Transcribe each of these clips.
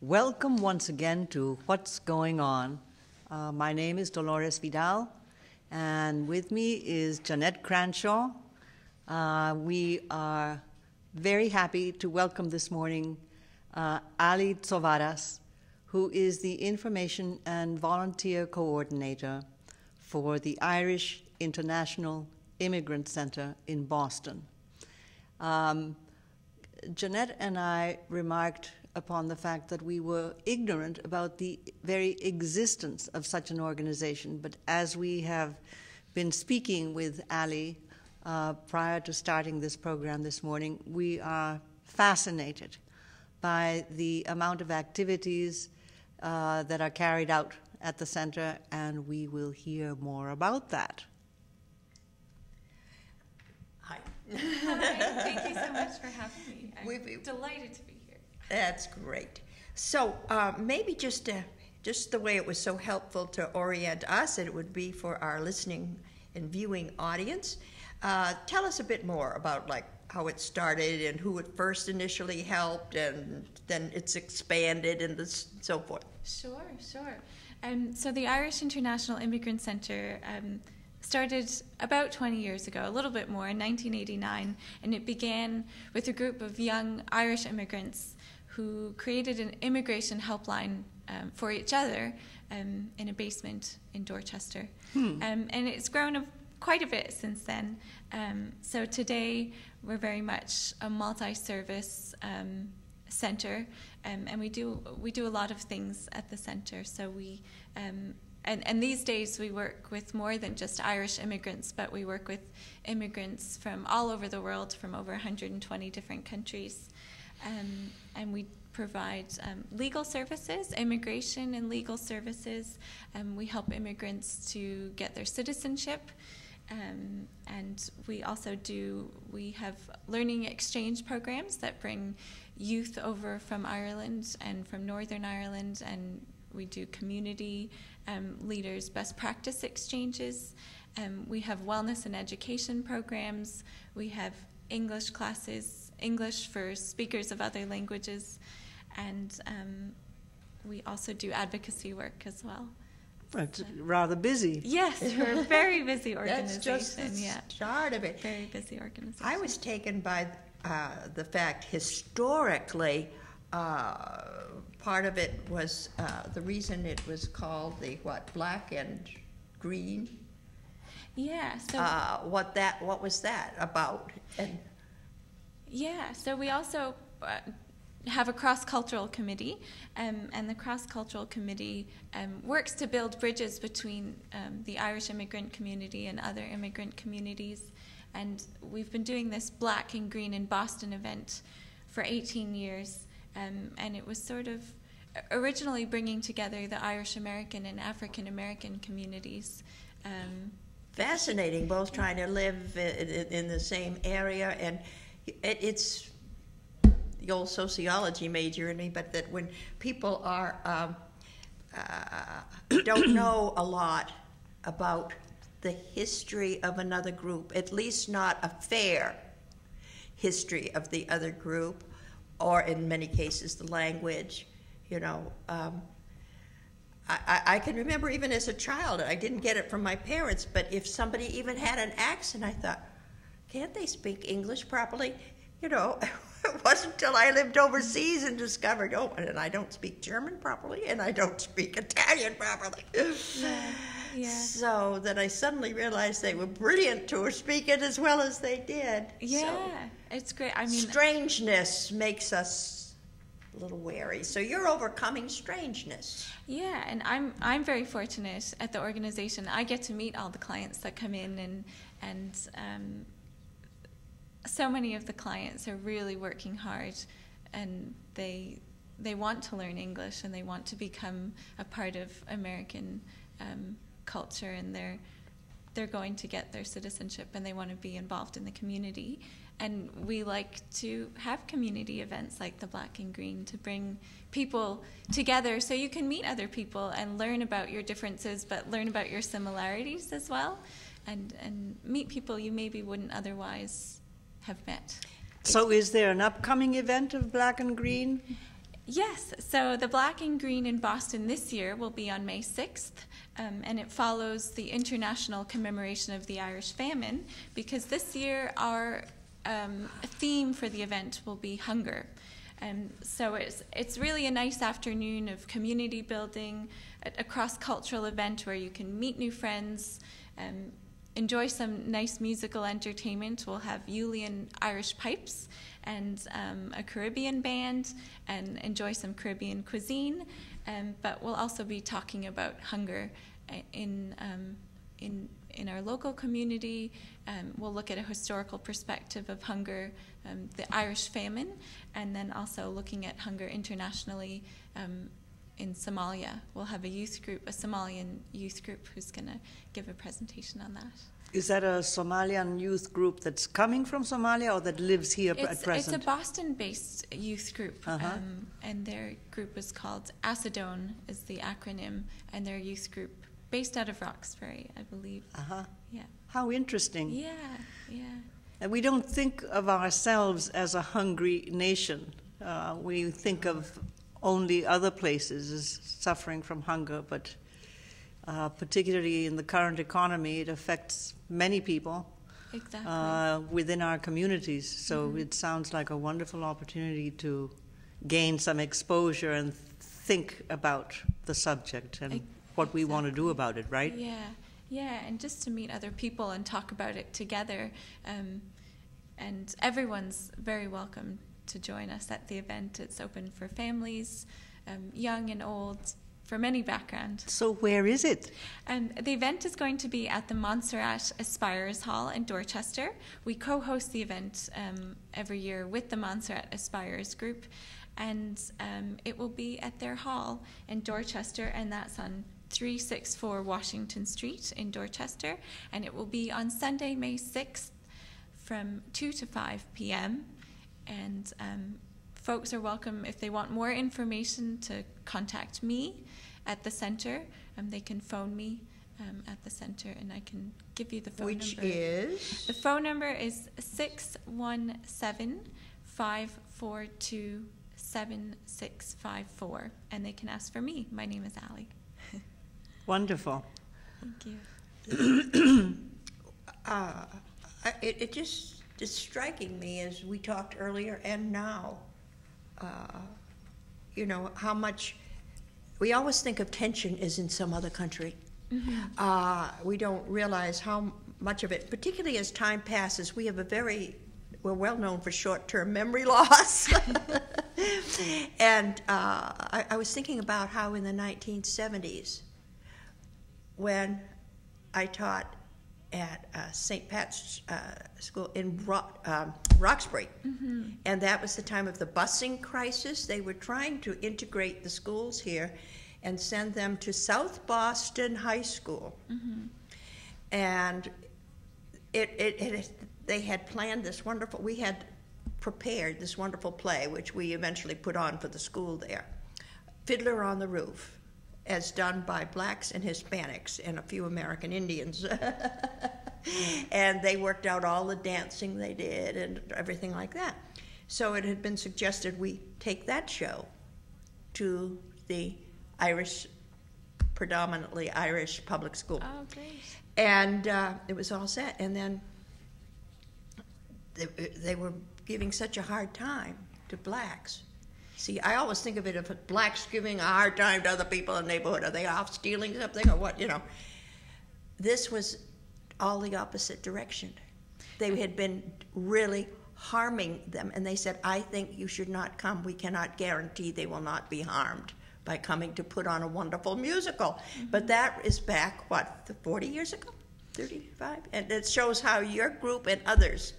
Welcome once again to What's Going On. My name is Dolores Vidal, and with me is Jeanette Cranshaw. We are very happy to welcome this morning Ali Tzovaras, who is the Information and Volunteer Coordinator for the Irish International Immigrant Center in Boston. Jeanette and I remarked upon the fact that we were ignorant about the very existence of such an organization, but as we have been speaking with Ali prior to starting this program this morning, we are fascinated by the amount of activities that are carried out at the center, and we will hear more about that. Hi. Hi, thank you so much for having me. I'm delighted to be here. That's great. So maybe just the way it was so helpful to orient us, it would be for our listening and viewing audience. Tell us a bit more about like how it started and who it first initially helped, and then it's expanded and so forth. Sure. So the Irish International Immigrant Center started about 20 years ago, a little bit more, in 1989, and it began with a group of young Irish immigrants who created an immigration helpline for each other in a basement in Dorchester. And it's grown quite a bit since then. So today we're very much a multi-service center, and we do a lot of things at the center. So we and these days we work with more than just Irish immigrants, but we work with immigrants from all over the world, from over 120 different countries. And we provide legal services, immigration and legal services. We help immigrants to get their citizenship. And we have learning exchange programs that bring youth over from Ireland and from Northern Ireland, and we do community leaders best practice exchanges. We have wellness and education programs. We have English classes, English for speakers of other languages, and we also do advocacy work as well. It's rather busy. Yes, we're a very busy organization. That's just the start of it. Very busy organization. I was taken by the fact historically part of it was the reason it was called the black and green. Yeah. So what was that about? So we also have a cross-cultural committee, and the cross-cultural committee works to build bridges between the Irish immigrant community and other immigrant communities. And we've been doing this Black and Green in Boston event for 18 years, and it was sort of originally bringing together the Irish American and African American communities. Fascinating, both trying to live in the same area, and it's the old sociology major in me, but that when people are don't know a lot about the history of another group, at least not a fair history of the other group, or in many cases the language, I can remember even as a child, I didn't get it from my parents, but if somebody even had an accent, I thought, can't they speak English properly? It wasn't until I lived overseas and discovered, and I don't speak German properly, and I don't speak Italian properly. Yeah. So that I suddenly realized they were brilliant to speak it as well as they did. Yeah, so, it's great. I mean, strangeness makes us a little wary. So you're overcoming strangeness. Yeah, and I'm very fortunate at the organization. I get to meet all the clients that come in, and so many of the clients are really working hard, and they want to learn English, and they want to become a part of American culture, and they're going to get their citizenship, and they want to be involved in the community. And we like to have community events like the Black and Green to bring people together so you can meet other people and learn about your differences, but learn about your similarities as well, and meet people you maybe wouldn't otherwise have met. So is there an upcoming event of Black and Green? Yes, so the Black and Green in Boston this year will be on May 6th, and it follows the international commemoration of the Irish famine, because this year our theme for the event will be hunger. So it's really a nice afternoon of community building, a cross-cultural event where you can meet new friends, enjoy some nice musical entertainment. We'll have Julian Irish pipes and a Caribbean band, and enjoy some Caribbean cuisine. But we'll also be talking about hunger in our local community. We'll look at a historical perspective of hunger, the Irish famine, and then also looking at hunger internationally in Somalia. We'll have a youth group, a Somalian youth group, who's going to give a presentation on that. Is that a Somalian youth group that's coming from Somalia or that lives here at present? It's a Boston-based youth group, and their group is called ACEDONE, is the acronym, and their youth group based out of Roxbury, I believe. Yeah. How interesting. Yeah. And we don't think of ourselves as a hungry nation. We think of only other places as suffering from hunger, but particularly in the current economy, it affects many people within our communities. So it sounds like a wonderful opportunity to gain some exposure and think about the subject and what we want to do about it, right? Yeah, and just to meet other people and talk about it together. And everyone's very welcome to join us at the event. It's open for families, young and old, from any background. So where is it? The event is going to be at the Montserrat Aspirers Hall in Dorchester. We co-host the event every year with the Montserrat Aspirers group, and it will be at their hall in Dorchester, and that's on 364 Washington Street in Dorchester, and it will be on Sunday, May 6th from 2 to 5 p.m. And folks are welcome, if they want more information, to contact me at the center. They can phone me at the center, and I can give you the phone number. Which is? The phone number is 617-542-7654, and they can ask for me. My name is Allie. Wonderful. Thank you. It just is striking me, as we talked earlier and now, how much we always think of tension is in some other country. We don't realize how much of it, particularly as time passes, we're well known for short-term memory loss. And I was thinking about how in the 1970s, when I taught at St. Pat's School in Roxbury, and that was the time of the busing crisis. They were trying to integrate the schools here and send them to South Boston High School. And they had planned this wonderful, we had prepared this wonderful play, which we eventually put on for the school there, Fiddler on the Roof, as done by blacks and Hispanics and a few American Indians. And they worked out all the dancing they did and everything like that. So it had been suggested we take that show to the predominantly Irish public school. Oh, great. And it was all set. And then they were giving such a hard time to blacks. See, I always think of it, if blacks giving a hard time to other people in the neighborhood, are they off stealing something or what, This was all the opposite direction. They had been really harming them, and they said, I think you should not come. We cannot guarantee they will not be harmed by coming to put on a wonderful musical. But that is back, 40 years ago? 35? And it shows how your group and others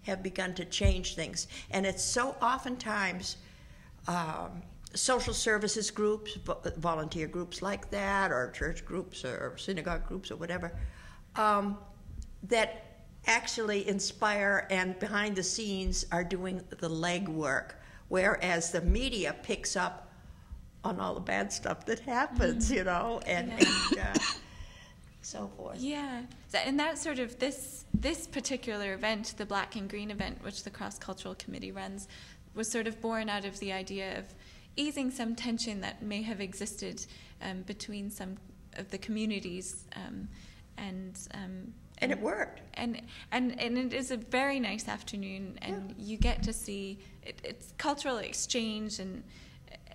have begun to change things. And it's so oftentimes social services groups, volunteer groups like that, or church groups or synagogue groups or whatever, that actually inspire and behind the scenes are doing the legwork, whereas the media picks up on all the bad stuff that happens, and so forth. Yeah, and that's sort of this particular event, the Black and Green event, which the Cross-Cultural Committee runs, was sort of born out of the idea of easing some tension that may have existed between some of the communities, and it worked. And it is a very nice afternoon, and you get to see it's cultural exchange, and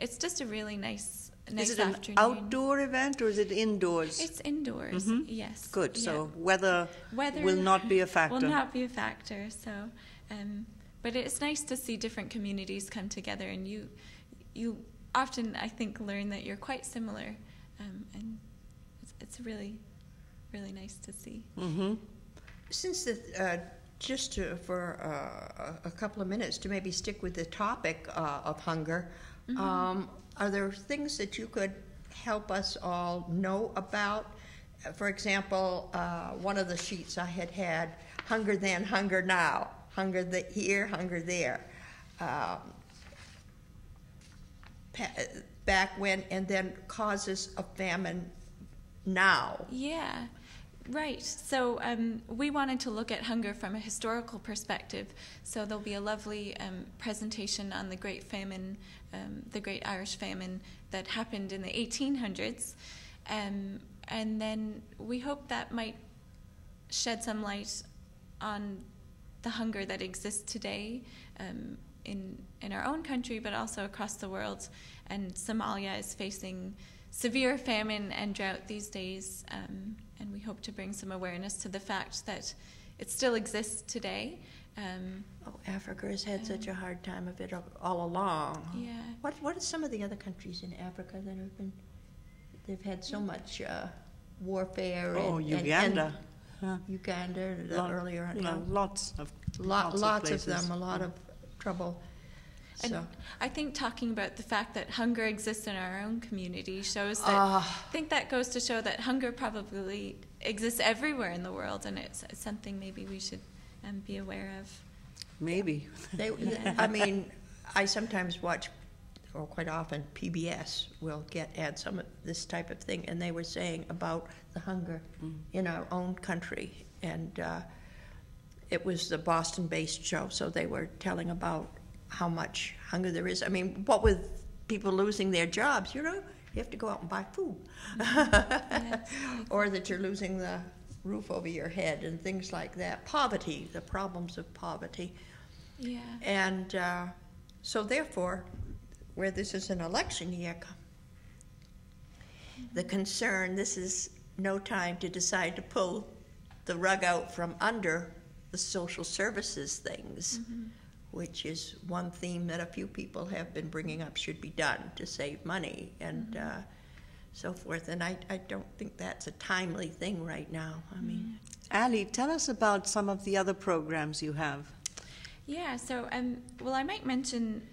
it's just a really nice afternoon. Is it an outdoor event or is it indoors? It's indoors. Yes. Good. Yeah. So weather will not be a factor. Will not be a factor. So, but it's nice to see different communities come together, and you often, I think, learn that you're quite similar, and it's really, really nice to see. Since for a couple of minutes to maybe stick with the topic of hunger, are there things that you could help us all know about? For example, one of the sheets I had hunger then, hunger now, hunger here, hunger there. Back when, and then causes of famine now. Yeah, right. So we wanted to look at hunger from a historical perspective. So there'll be a lovely presentation on the Great Famine, the Great Irish Famine that happened in the 1800s. And then we hope that might shed some light on the hunger that exists today in our own country, but also across the world. And Somalia is facing severe famine and drought these days, and we hope to bring some awareness to the fact that it still exists today. Africa has had such a hard time of it all along. Yeah. What are some of the other countries in Africa that they've had so much warfare? Uganda. Uganda, earlier on. Lots of them, a lot of trouble. And so. I think talking about the fact that hunger exists in our own community shows that I think that goes to show that hunger probably exists everywhere in the world, and it's something maybe we should be aware of. Maybe. I mean, I sometimes watch, or quite often, PBS will add some of this type of thing, and they were saying about the hunger in our own country, and it was the Boston-based show, so they were telling about how much hunger there is. I mean, what with people losing their jobs, you have to go out and buy food. Yes. Or that you're losing the roof over your head and things like that. Poverty, the problems of poverty. Yeah. And so therefore, where this is an election year, the concern, this is no time to decide to pull the rug out from under the social services things, which is one theme that a few people have been bringing up should be done to save money and so forth. And I don't think that's a timely thing right now. I mean, Ali, tell us about some of the other programs you have. Yeah, so I might mention,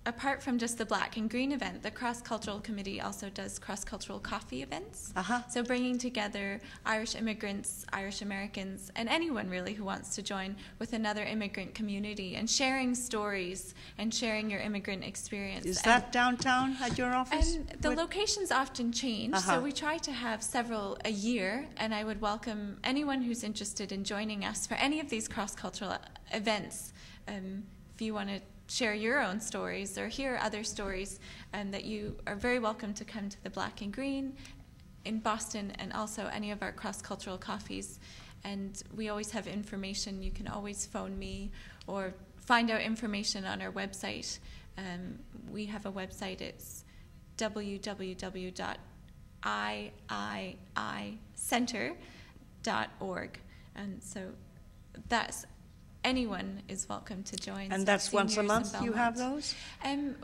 apart from just the Black and Green event, the Cross-Cultural Committee also does cross-cultural coffee events. So bringing together Irish immigrants, Irish Americans, and anyone really who wants to join with another immigrant community and sharing stories and sharing your immigrant experience. Is that downtown at your office? And the locations often change, so we try to have several a year, and I would welcome anyone who's interested in joining us for any of these cross-cultural events. If you want to share your own stories or hear other stories, and that you are very welcome to come to the Black and Green in Boston, and also any of our cross-cultural coffees. And we always have information. You can always phone me or find out information on our website. We have a website. It's www.iiicenter.org, and so that's anyone is welcome to join. And that's once a month you have those?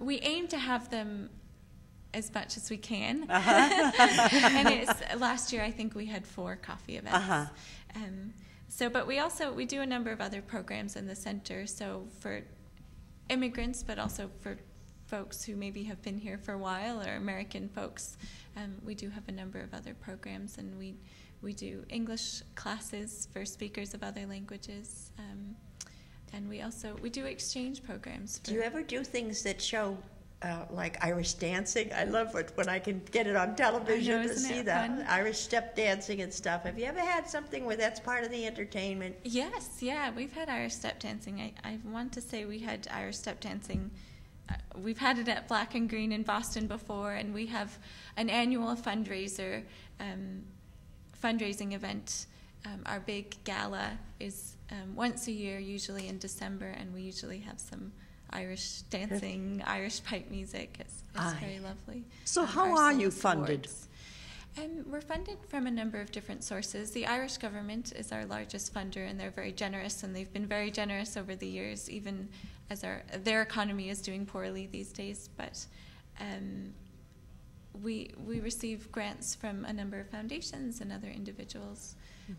We aim to have them as much as we can. And last year I think we had 4 coffee events. But we do a number of other programs in the center, so for immigrants, but also for folks who maybe have been here for a while, or American folks. We do have a number of other programs, and we do English classes for speakers of other languages. And we do exchange programs. Do you ever do things that show like Irish dancing? I love it when I can get it on television to see that Irish step dancing and stuff. Have you ever had something where that's part of the entertainment? Yes, yeah, we've had Irish step dancing. I want to say we had Irish step dancing we've had it at Black and Green in Boston before, and we have an annual fundraising event. Our big gala is once a year, usually in December, and we usually have some Irish dancing, Irish pipe music. It's very lovely. So how are you funded? We're funded from a number of different sources. The Irish government is our largest funder, and they're very generous, and they've been very generous over the years, even as their economy is doing poorly these days. But we receive grants from a number of foundations and other individuals,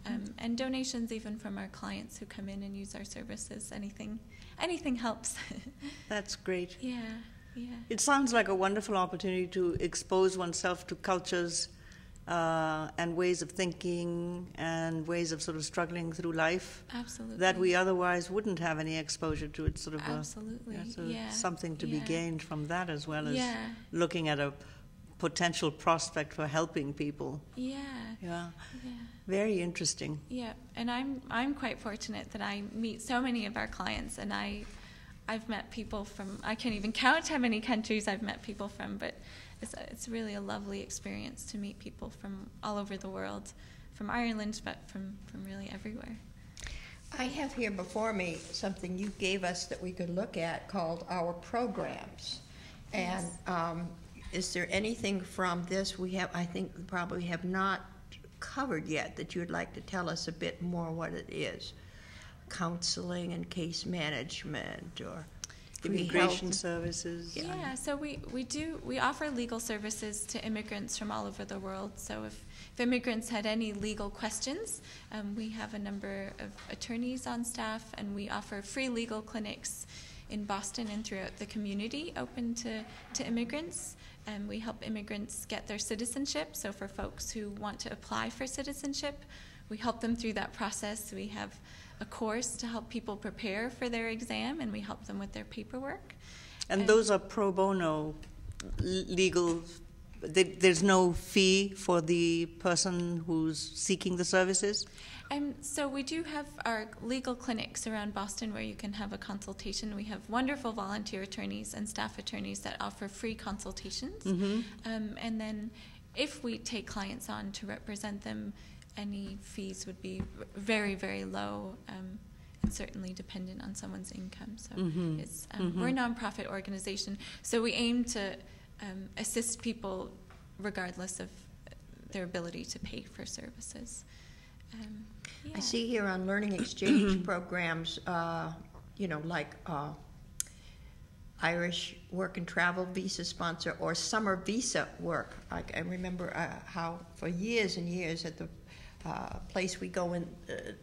and donations even from our clients who come in and use our services. Anything helps. That's great. Yeah. It sounds like a wonderful opportunity to expose oneself to cultures and ways of thinking and ways of sort of struggling through life. Absolutely. That we otherwise wouldn't have any exposure to. It's sort of absolutely. Something to be gained from that, as well as Yeah. looking at a potential prospect for helping people. Yeah. Very interesting. Yeah, and I'm quite fortunate that I meet so many of our clients, and I've met people from, I can't even count how many countries I've met people from, but it's really a lovely experience to meet people from all over the world, from Ireland, but from really everywhere. I have here before me something you gave us that we could look at called our programs. And is there anything from this I think probably have not covered yet that you'd like to tell us a bit more what it is? Counseling and case management, or immigration services. Yeah, so we offer legal services to immigrants from all over the world. So if immigrants had any legal questions, we have a number of attorneys on staff, and we offer free legal clinics in Boston and throughout the community open to immigrants. And we help immigrants get their citizenship. So for folks who want to apply for citizenship, we help them through that process. We have a course to help people prepare for their exam, and we help them with their paperwork. And those are pro bono legal. There's no fee for the person who's seeking the services? So we do have our legal clinics around Boston where you can have a consultation. We have wonderful volunteer attorneys and staff attorneys that offer free consultations. And then if we take clients on to represent them, any fees would be very, very low, and certainly dependent on someone's income. So we're a nonprofit organization, so we aim to assist people regardless of their ability to pay for services. I see here on learning exchange programs, like Irish work and travel visa sponsor or summer visa work. I remember how for years and years at the place we go in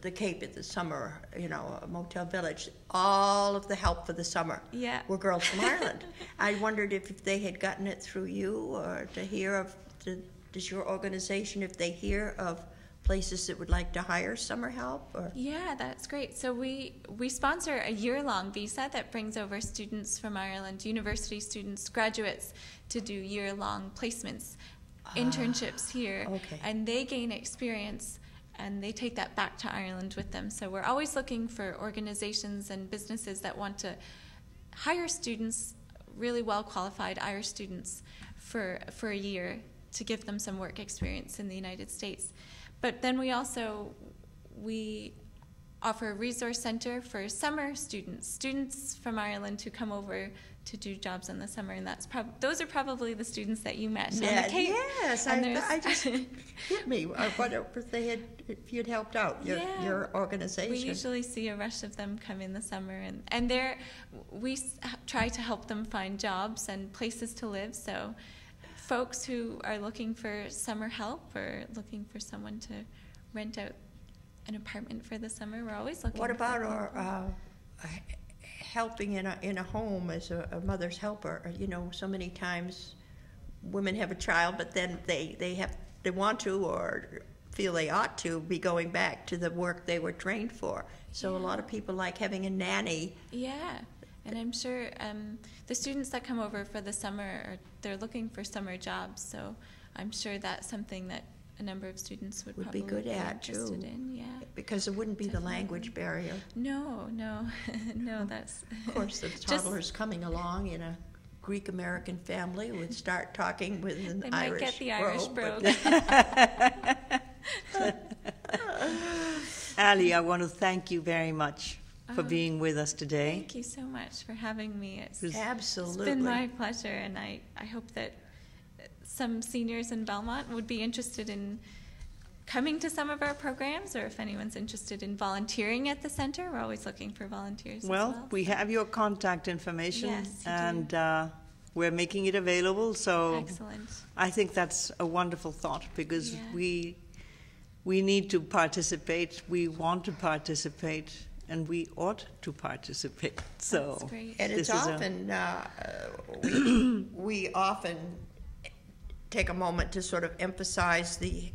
the Cape at the summer, a Motel Village, all of the help for the summer were girls from Ireland. I wondered if they had gotten it through you, or to hear of, does your organization, if they hear of places that would like to hire summer help? Or? Yeah, that's great. So we sponsor a year-long visa that brings over students from Ireland, university students, graduates, to do year-long placements, internships here, and they gain experience, and they take that back to Ireland with them. So we're always looking for organizations and businesses that want to hire students, really well-qualified Irish students, for a year to give them some work experience in the United States. But then we offer a resource center for summer students from Ireland who come over to do jobs in the summer, and those are probably the students that you met on the Cape. Yes, I just hit me. I wonder if you'd helped out your organization. We usually see a rush of them come in the summer, and we try to help them find jobs and places to live. So folks who are looking for summer help or looking for someone to rent out an apartment for the summer, we're always looking. What about helping in a home as a mother's helper? So many times women have a child, but then they want to or feel they ought to be going back to the work they were trained for. So a lot of people like having a nanny. Yeah. And I'm sure the students that come over for the summer, they're looking for summer jobs, so I'm sure that's something that a number of students would probably be good at interested too. In. Yeah, because there wouldn't be the language barrier. No, that's of course the toddler's coming along in a Greek American family would start talking with an They Irish might get the Irish brogue. brogue. Ali, I want to thank you very much for being with us today. Thank you so much for having me. Absolutely. It's been my pleasure, and I hope that some seniors in Belmont would be interested in coming to some of our programs, or if anyone's interested in volunteering at the center. We're always looking for volunteers. Well, we have your contact information, Yes, you and do. we're making it available. So Excellent. I think that's a wonderful thought, because Yeah. we need to participate. We want to participate, and we ought to participate. So That's great. And it's this is often, we often take a moment to sort of emphasize the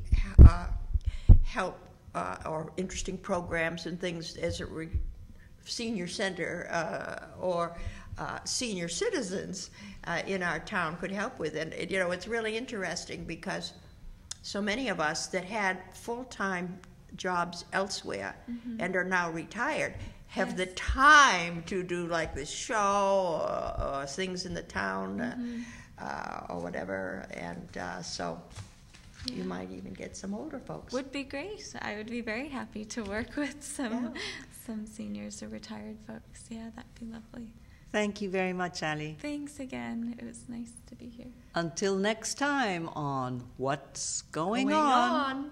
help or interesting programs and things as senior center or senior citizens in our town could help with. And, you know, it's really interesting because so many of us that had full-time jobs elsewhere and are now retired have the time to do like this show or things in the town or whatever, and so you might even get some older folks. Would be great. I would be very happy to work with some seniors or retired folks. Yeah, that'd be lovely. Thank you very much, Ali. Thanks again. It was nice to be here. Until next time on What's Going On?